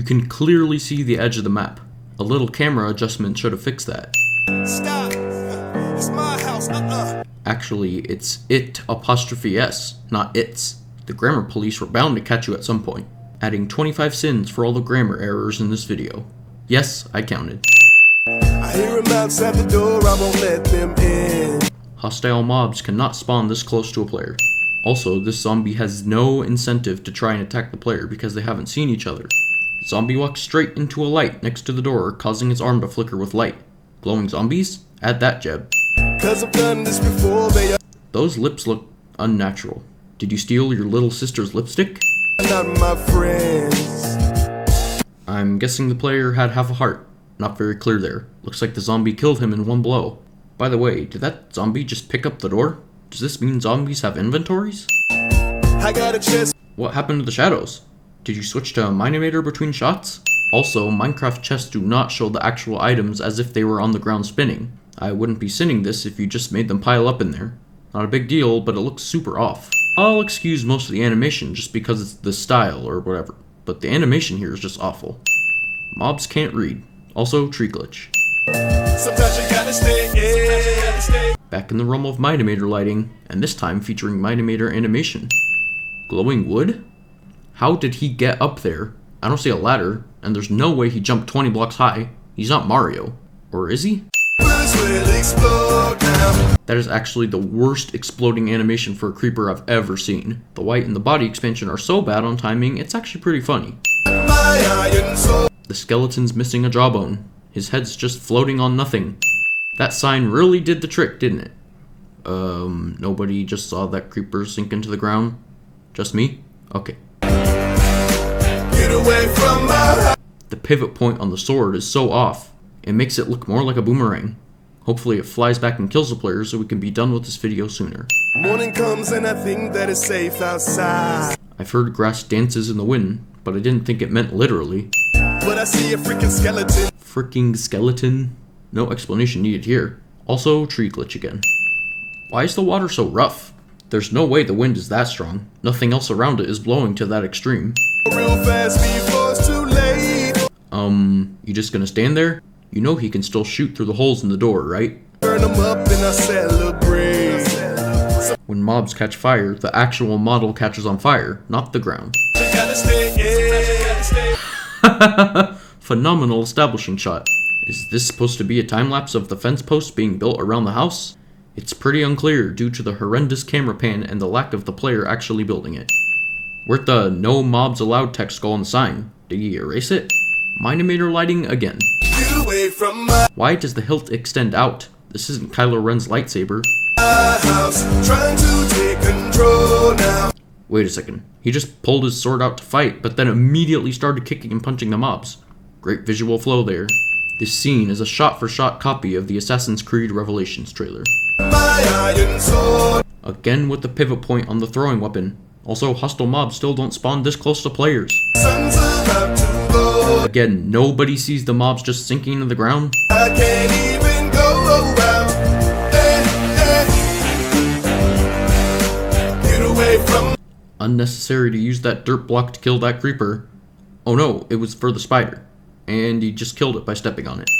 You can clearly see the edge of the map. A little camera adjustment should have fixed that. Stop. It's my house. Actually, it's it''s, not it's. The grammar police were bound to catch you at some point. Adding 25 sins for all the grammar errors in this video. Yes, I counted. I hear him outside the door, I won't let them in. Hostile mobs cannot spawn this close to a player. Also, this zombie has no incentive to try and attack the player because they haven't seen each other. The zombie walks straight into a light next to the door, causing his arm to flicker with light. Glowing zombies? Add that, Jeb. 'Cause I've done this before, they are Those lips look unnatural. Did you steal your little sister's lipstick? not my friends. I'm guessing the player had half a heart. Not very clear there. Looks like the zombie killed him in one blow. By the way, did that zombie just pick up the door? Does this mean zombies have inventories? I got a chest. What happened to the shadows? Did you switch to Minimator between shots? Also, Minecraft chests do not show the actual items as if they were on the ground spinning. I wouldn't be sinning this if you just made them pile up in there. Not a big deal, but it looks super off. I'll excuse most of the animation just because it's the style or whatever, but the animation here is just awful. Mobs can't read. Also, tree glitch. Sometimes you gotta stay. Back in the realm of Minimator lighting, and this time featuring Minimator animation. Glowing wood? How did he get up there? I don't see a ladder, and there's no way he jumped 20 blocks high. He's not Mario. Or is he? Bullets will explode now. That is actually the worst exploding animation for a creeper I've ever seen. The white and the body expansion are so bad on timing, it's actually pretty funny. My iron soul. The skeleton's missing a jawbone. His head's just floating on nothing. That sign really did the trick, didn't it? Nobody just saw that creeper sink into the ground? Just me? Okay. Get away from my house. The pivot point on the sword is so off. It makes it look more like a boomerang. Hopefully it flies back and kills the player so we can be done with this video sooner. Morning comes and I think that it's safe outside. I've heard grass dances in the wind, but I didn't think it meant literally. But I see a freaking skeleton. Freaking skeleton? No explanation needed here. Also, tree glitch again. Why is the water so rough? There's no way the wind is that strong. Nothing else around it is blowing to that extreme. Real fast before it's too late. You just gonna stand there? You know he can still shoot through the holes in the door, right? Burn them up and I celebrate. When mobs catch fire, the actual model catches on fire, not the ground. You gotta stay. Phenomenal establishing shot. Is this supposed to be a time-lapse of the fence posts being built around the house? It's pretty unclear due to the horrendous camera pan and the lack of the player actually building it. Where'd the "No Mobs Allowed" text go on the sign? Did he erase it? Minimator lighting again. Get away from my Why does the hilt extend out? This isn't Kylo Ren's lightsaber. house. Trying to take control now. Wait a second. He just pulled his sword out to fight, but then immediately started kicking and punching the mobs. Great visual flow there. This scene is a shot-for-shot copy of the Assassin's Creed Revelations trailer. My iron sword. Again with the pivot point on the throwing weapon. Also, hostile mobs still don't spawn this close to players. Sun's about to go. Again, nobody sees the mobs just sinking into the ground. I can't even go around. Get away from Unnecessary to use that dirt block to kill that creeper. Oh no, it was for the spider. And he just killed it by stepping on it.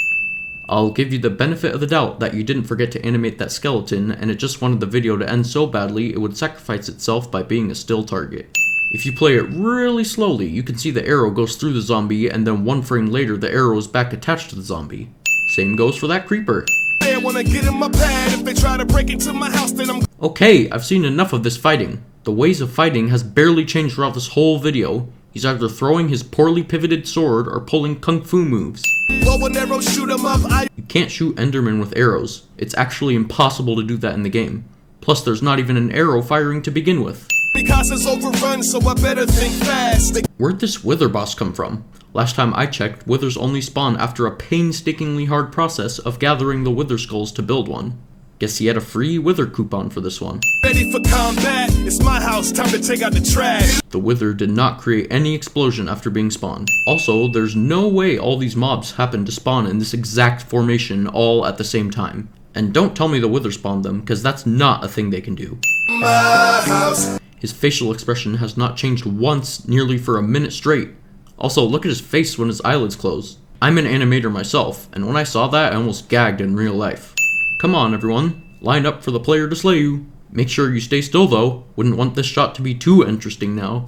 I'll give you the benefit of the doubt that you didn't forget to animate that skeleton and it just wanted the video to end so badly it would sacrifice itself by being a still target. If you play it really slowly, you can see the arrow goes through the zombie and then one frame later the arrow is back attached to the zombie. Same goes for that creeper. They wanna get in my pad. If they try to break into my house, then I'm Okay, I've seen enough of this fighting. The ways of fighting has barely changed throughout this whole video. He's either throwing his poorly pivoted sword or pulling kung fu moves. bow and arrow, shoot 'em up. You can't shoot Enderman with arrows. It's actually impossible to do that in the game. Plus, there's not even an arrow firing to begin with. Because it's overrun, so I better think fast. Where'd this Wither boss come from? Last time I checked, Withers only spawn after a painstakingly hard process of gathering the Wither skulls to build one. Guess he had a free Wither coupon for this one. Ready for combat. It's my house. Time to take out the trash. The Wither did not create any explosion after being spawned. Also, there's no way all these mobs happened to spawn in this exact formation all at the same time. And don't tell me the Wither spawned them, because that's not a thing they can do. My house. His facial expression has not changed once nearly for a minute straight. Also, look at his face when his eyelids close. I'm an animator myself, and when I saw that, I almost gagged in real life. Come on, everyone. Line up for the player to slay you. Make sure you stay still, though. Wouldn't want this shot to be too interesting now.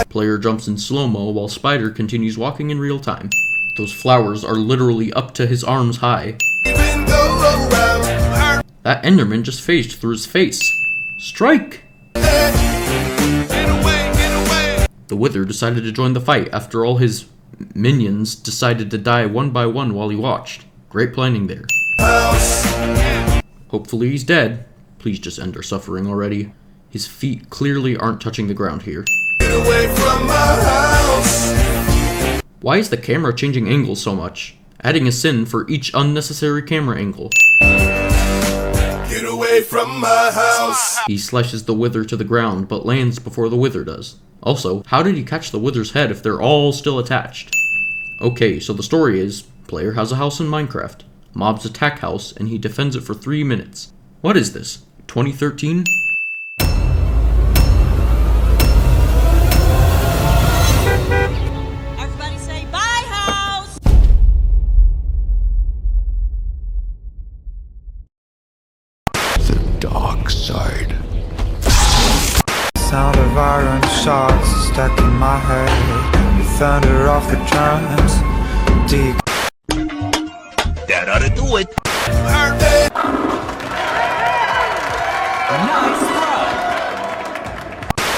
Player jumps in slow-mo while Spider continues walking in real time. Those flowers are literally up to his arms high. That Enderman just phased through his face. Strike! The Wither decided to join the fight after all his minions decided to die one by one while he watched. Great planning there. Hopefully he's dead. Please just end our suffering already. His feet clearly aren't touching the ground here. Get away from my house. Why is the camera changing angles so much? Adding a sin for each unnecessary camera angle. Get away from my house. He slashes the Wither to the ground, but lands before the Wither does. Also, how did he catch the Wither's head if they're all still attached? Okay, so the story is, player has a house in Minecraft. Mobs attack house, and he defends it for 3 minutes. What is this? 2013? Everybody say bye, house! The dark side. Sound of iron shots stuck in my head. The thunder off the drums. Deep. That ought to do it.